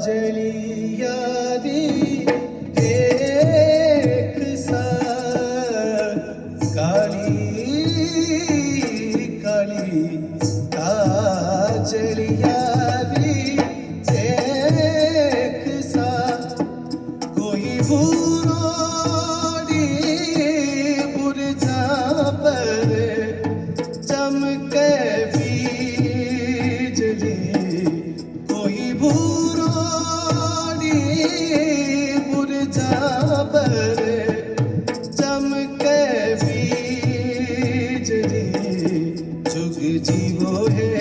काजलियारी एक सा काली काली काजलियारी एक सा कोई बुरोड़ी बुरजा पर चमके बिजली कोई बुरोड़ी बुरजा पर चमके बिजली जुग जीवो है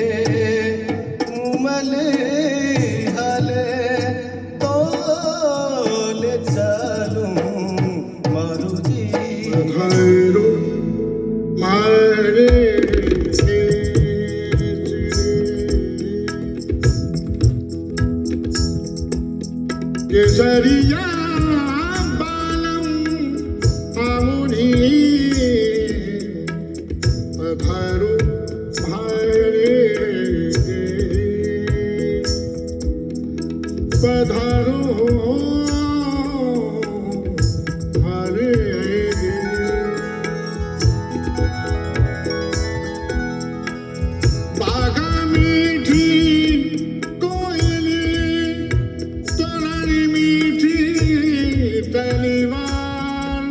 उमल हल तोल चलूं मारू जी भैरो मारे केसरिया बालम आमुनि भैरो भारे पधारो हरे बागा मीठी कोयली तोरानी मीठी तलीवार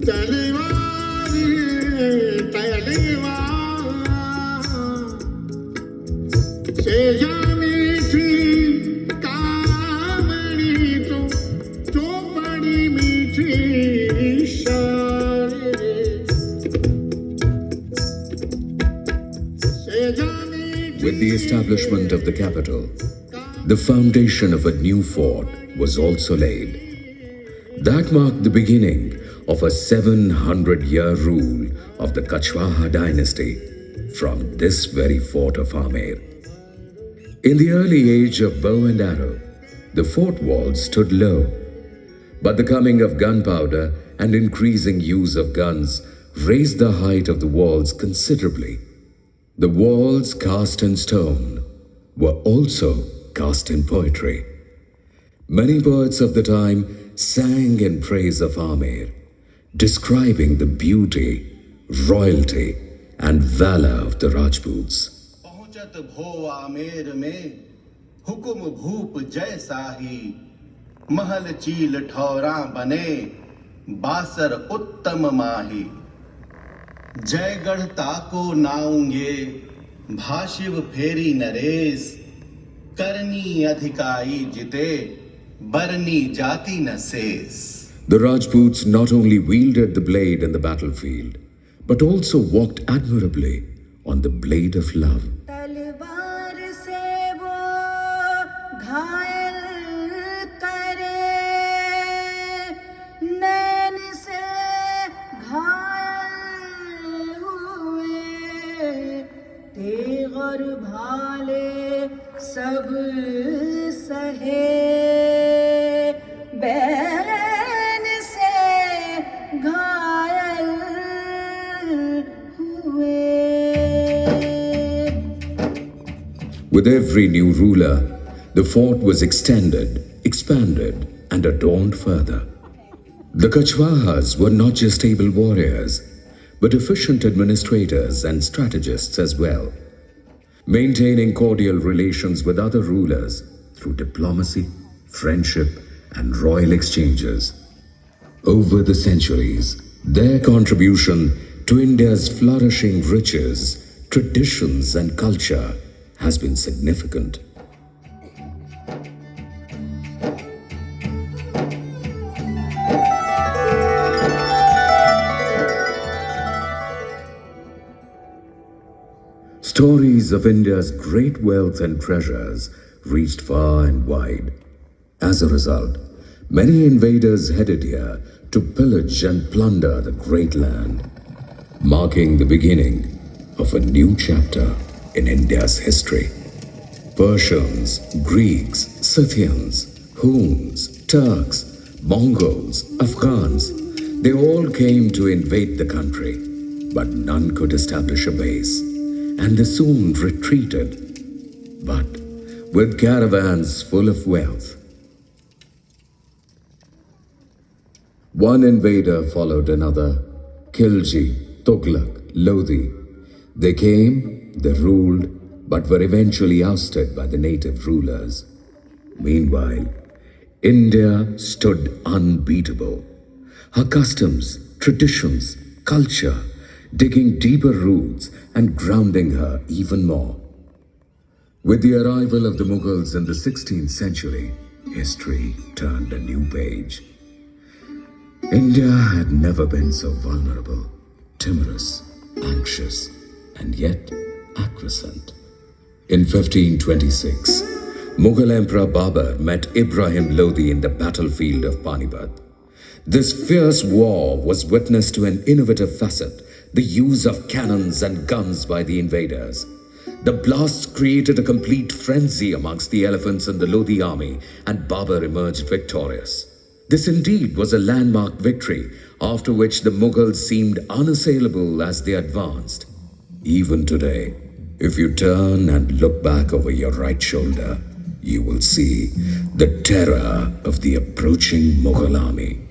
तलीवार तलीवार सेजा मीठी कामणी तो चौपड़ी मीठी शारे सेजा मीठी With the establishment of the capital, the foundation of a new fort was also laid. That marked the beginning of a 700-year rule of the Kachwaha dynasty from this very fort of Amer. In the early age of bow and arrow, the fort walls stood low. But the coming of gunpowder and increasing use of guns raised the height of the walls considerably. The walls cast in stone were also cast in poetry. Many poets of the time sang in praise of Amer, describing the beauty, royalty, and valor of the Rajputs. पहुंचत भो आमेर में हुकुम भूप जैसा ही महल चील ठौरा बने बासर उत्तम माही जयगढ़ ताको नाऊंगे भाशिव फेरी नरेश करनी अधिकाई जिते बरनी जाति न शेष. The Rajputs not only wielded the blade in the battlefield, but also walked admirably on the blade of love. तलवार से वो घायल करे नैन से घायल हुए तेग और भाले सब सहे बैन से घायल हुए. With every new ruler, the fort was extended, expanded, and adorned further. The Kachwahas were not just able warriors, but efficient administrators and strategists as well, maintaining cordial relations with other rulers through diplomacy, friendship, and royal exchanges. Over the centuries, their contribution to India's flourishing riches, traditions, and culture has been significant. Stories of India's great wealth and treasures reached far and wide. As a result, many invaders headed here to pillage and plunder the great land, marking the beginning of a new chapter in India's history. Persians, Greeks, Scythians, Huns, Turks, Mongols, Afghans, they all came to invade the country, but none could establish a base, and they soon retreated. But with caravans full of wealth. One invader followed another, Khilji, Tughlaq, Lodi. They came, they ruled, but were eventually ousted by the native rulers. Meanwhile, India stood unbeatable. Her customs, traditions, culture, digging deeper roots and grounding her even more. With the arrival of the Mughals in the 16th century, history turned a new page. India had never been so vulnerable, timorous, anxious, and yet acquiescent. In 1526, Mughal Emperor Babur met Ibrahim Lodi in the battlefield of Panipat. This fierce war was witness to an innovative facet, the use of cannons and guns by the invaders. The blasts created a complete frenzy amongst the elephants in the Lodi army, and Babur emerged victorious. This indeed was a landmark victory, after which the Mughals seemed unassailable as they advanced. Even today, if you turn and look back over your right shoulder, you will see the terror of the approaching Mughal army.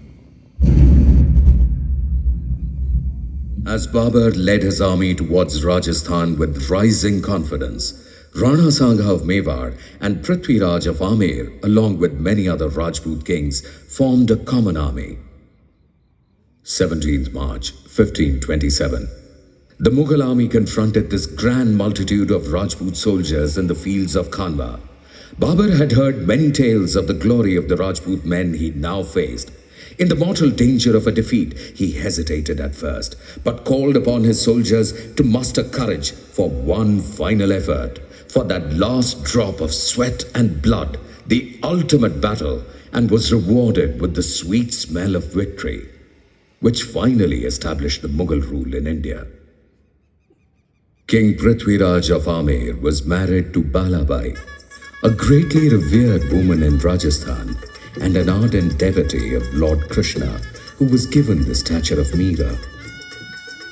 As Babur led his army towards Rajasthan with rising confidence, Rana Sangha of Mewar and Prithviraj of Amer, along with many other Rajput kings, formed a common army. 17th March 1527. The Mughal army confronted this grand multitude of Rajput soldiers in the fields of Khanwa. Babur had heard many tales of the glory of the Rajput men he now faced. In the mortal danger of a defeat, he hesitated at first, but called upon his soldiers to muster courage for one final effort, for that last drop of sweat and blood, the ultimate battle, and was rewarded with the sweet smell of victory, which finally established the Mughal rule in India. King Prithviraj of Amer was married to Balabai, a greatly revered woman in Rajasthan and an ardent devotee of Lord Krishna, who was given the stature of Meera.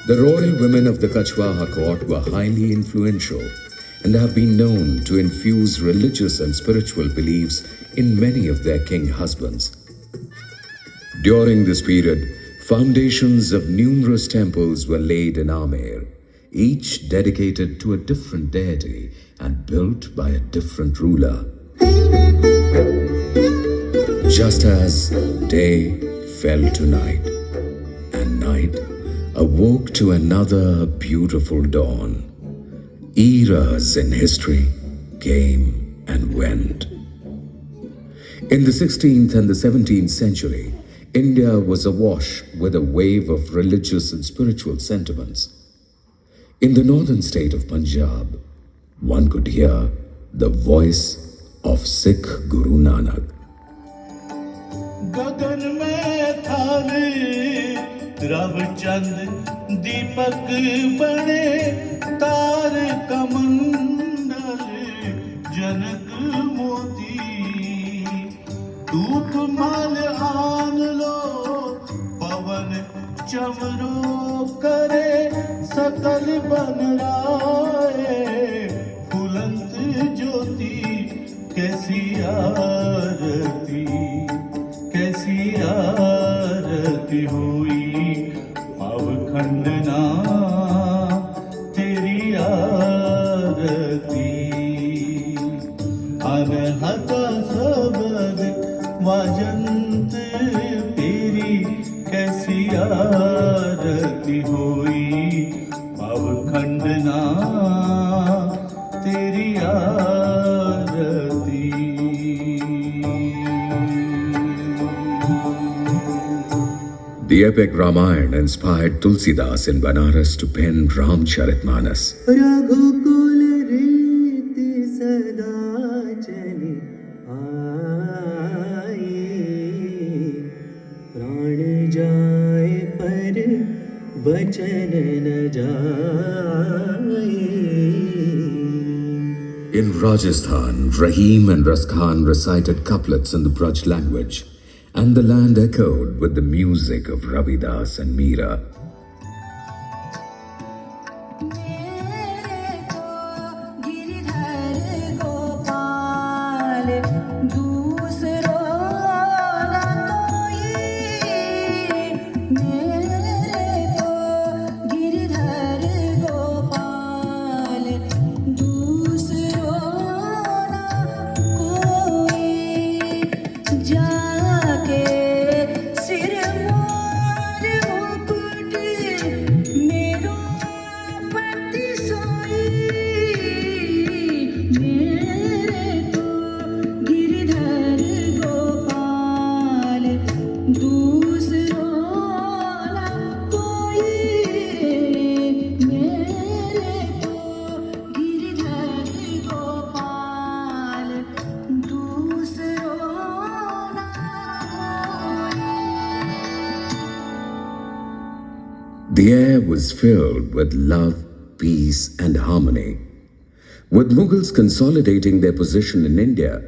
The royal women of the Kachwaha court were highly influential and have been known to infuse religious and spiritual beliefs in many of their king husbands. During this period, foundations of numerous temples were laid in Amer, each dedicated to a different deity and built by a different ruler. Just as day fell to night, and night awoke to another beautiful dawn, eras in history came and went. In the 16th and the 17th century, India was awash with a wave of religious and spiritual sentiments. In the northern state of Punjab, one could hear the voice of Sikh Guru Nanak. गगन में थाने रवचंद दीपक बने तार कमंडल जनक मोती धूप माल आन लो पवन चमरो करे सकल बन राए फुलंत ज्योति कैसी आरती कैसी आरती हुई अवखंडना तेरी आरती अनहत सबद वाजंत तेरी कैसी आरती हुई अवखंडना तेरी आरती. The epic Ramayana inspired Tulsidas in Banaras to pen Ramcharitmanas. रघुकुल रीति सदा चली आई, प्राण जाए पर वचन न जाए. In Rajasthan, Rahim and Raskhan recited couplets in the Braj language, and the land echoed with the music of Ravidas and Meera. मेरे तो गिरधर गोपाल दूसरो ना कोई मेरे तो गिरधर गोपाल दूसरो ना कोई जाके सिर मोर मुकुट मेरो पति सोई मेरे तो गिरधर गोपाल दूसरो ना कोई मेरे तो गिरधर गोपाल दूसरो ना कोई The air was filled with love, peace, and harmony. With Mughals consolidating their position in India,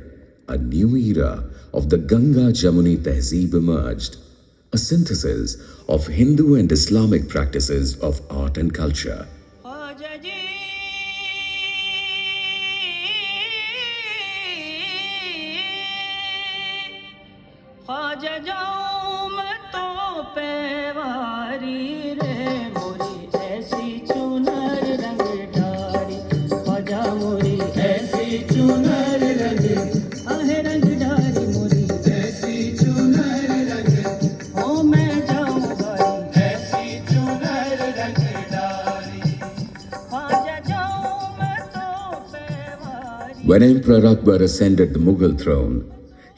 a new era of the Ganga Jamuni Tehzeeb emerged, a synthesis of Hindu and Islamic practices of art and culture. Khwaja जी ख्वाजा जाऊं मैं तो पैवारी रे मोरी ऐसी चुनर रंग ढारी ख्वाजा मोरी ऐसी चुनर रंग आहे रंग ढारी मोरी ऐसी चुनर रंग ओ मैं जाऊं भाई ऐसी चुनर रंग ढारी ख्वाजा जाऊं मैं तो पैवारी When Emperor Akbar ascended the Mughal throne,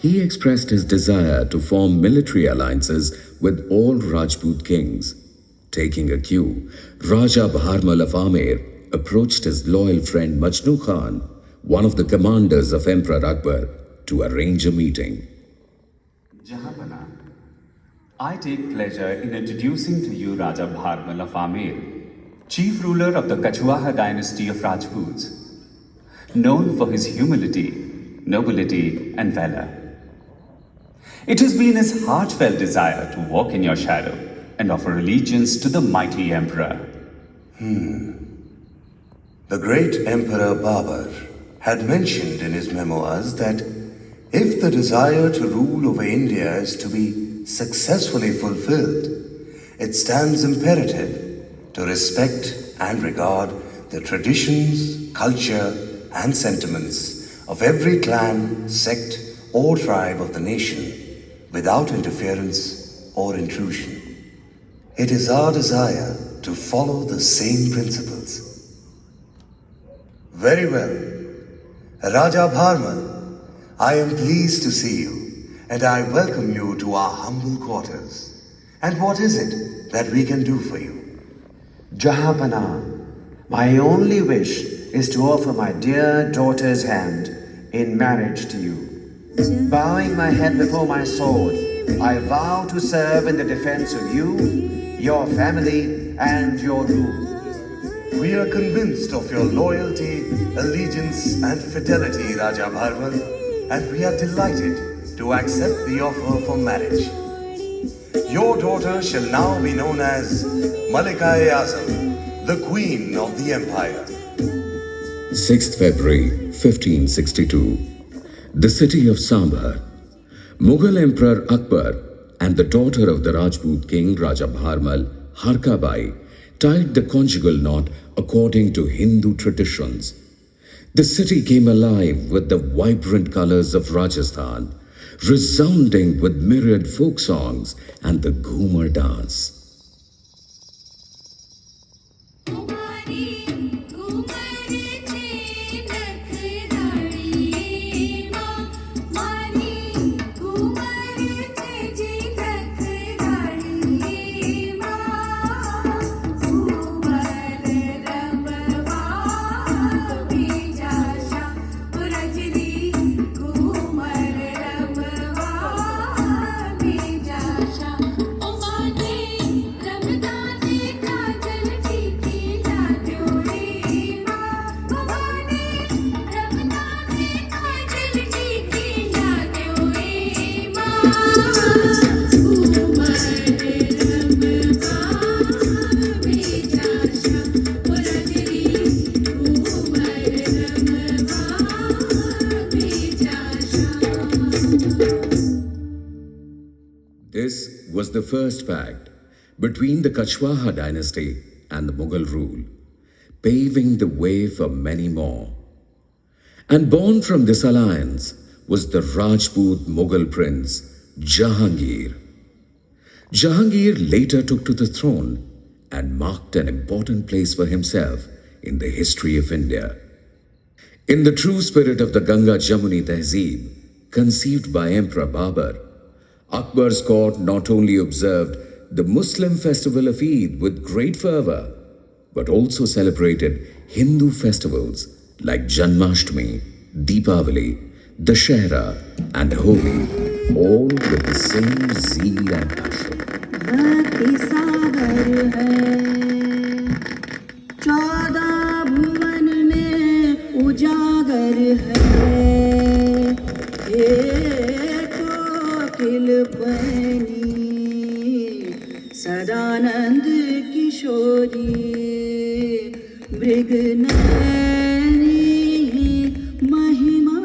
he expressed his desire to form military alliances with all Rajput kings. Taking a cue, Raja Bharmal of Amer approached his loyal friend Majnu Khan, one of the commanders of Emperor Akbar, to arrange a meeting. Jahanpana, I take pleasure in introducing to you Raja Bharmal of Amer, chief ruler of the Kachwaha dynasty of Rajputs, known for his humility, nobility, and valor. It has been his heartfelt desire to walk in your shadow and offer allegiance to the mighty emperor. The great Emperor Babur had mentioned in his memoirs that if the desire to rule over India is to be successfully fulfilled, it stands imperative to respect and regard the traditions, culture, and sentiments of every clan, sect, or tribe of the nation without interference or intrusion. It is our desire to follow the same principles. Very well. Raja Bharmal, I am pleased to see you and I welcome you to our humble quarters. And what is it that we can do for you? Jahanpana, my only wish is to offer my dear daughter's hand in marriage to you. Bowing my head before my sword, I vow to serve in the defense of you, your family, and your rule. We are convinced of your loyalty, allegiance, and fidelity, Raja Bharmal, and we are delighted to accept the offer for marriage. Your daughter shall now be known as Malika-e-Azam, the Queen of the Empire. 6th February 1562. The city of Sambar. Mughal Emperor Akbar and the daughter of the Rajput king Raja Bharmal, Harkabai, tied the conjugal knot according to Hindu traditions. The city came alive with the vibrant colors of Rajasthan, resounding with myriad folk songs and the Ghumar dance. the first pact between the Kachwaha dynasty and the Mughal rule, paving the way for many more. And born from this alliance was the Rajput Mughal prince Jahangir. Jahangir later took to the throne and marked an important place for himself in the history of India. In the true spirit of the Ganga Jamuni Tehzeeb, conceived by Emperor Babur, Akbar's court not only observed the Muslim festival of Eid with great fervor, but also celebrated Hindu festivals like Janmashtami, Deepavali, Dashera, and Holi, all with the same zeal and passion. भक्ति सागर है 14 भुवन में उजागर है कोकिल बनी सदानंद किशोरी मृगनयनी महिमा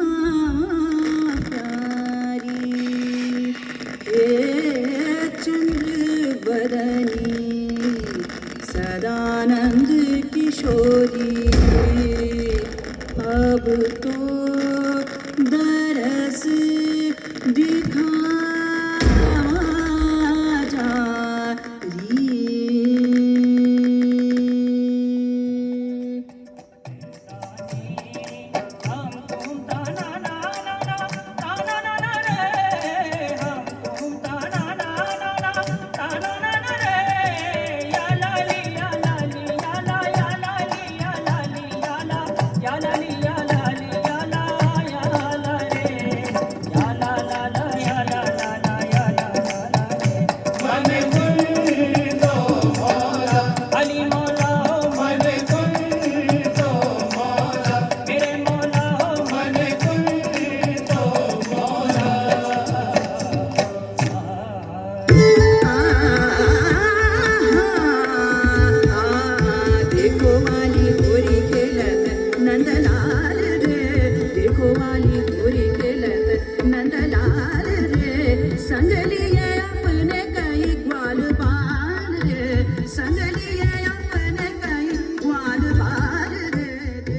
बदनी सदानंद किशोरी अब तो दरस दिखा जा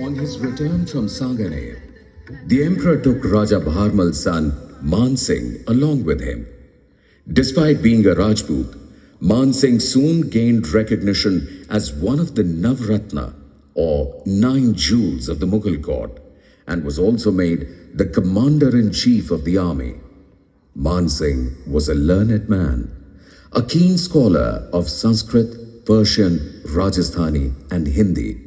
On his return from Saganer, the emperor took Raja Bharmal's son Man Singh along with him. Despite being a Rajput, Man Singh soon gained recognition as one of the Navratna, or 9 jewels of the Mughal court, and was also made the commander-in-chief of the army. Man Singh was a learned man, a keen scholar of Sanskrit, Persian, Rajasthani, and Hindi.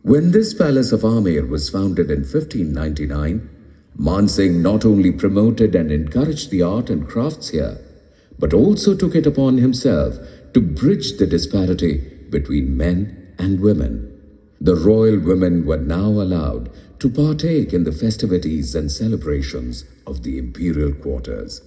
When this palace of Amer was founded in 1599, Man Singh not only promoted and encouraged the art and crafts here, but also took it upon himself to bridge the disparity between men and women. The royal women were now allowed to partake in the festivities and celebrations of the imperial quarters.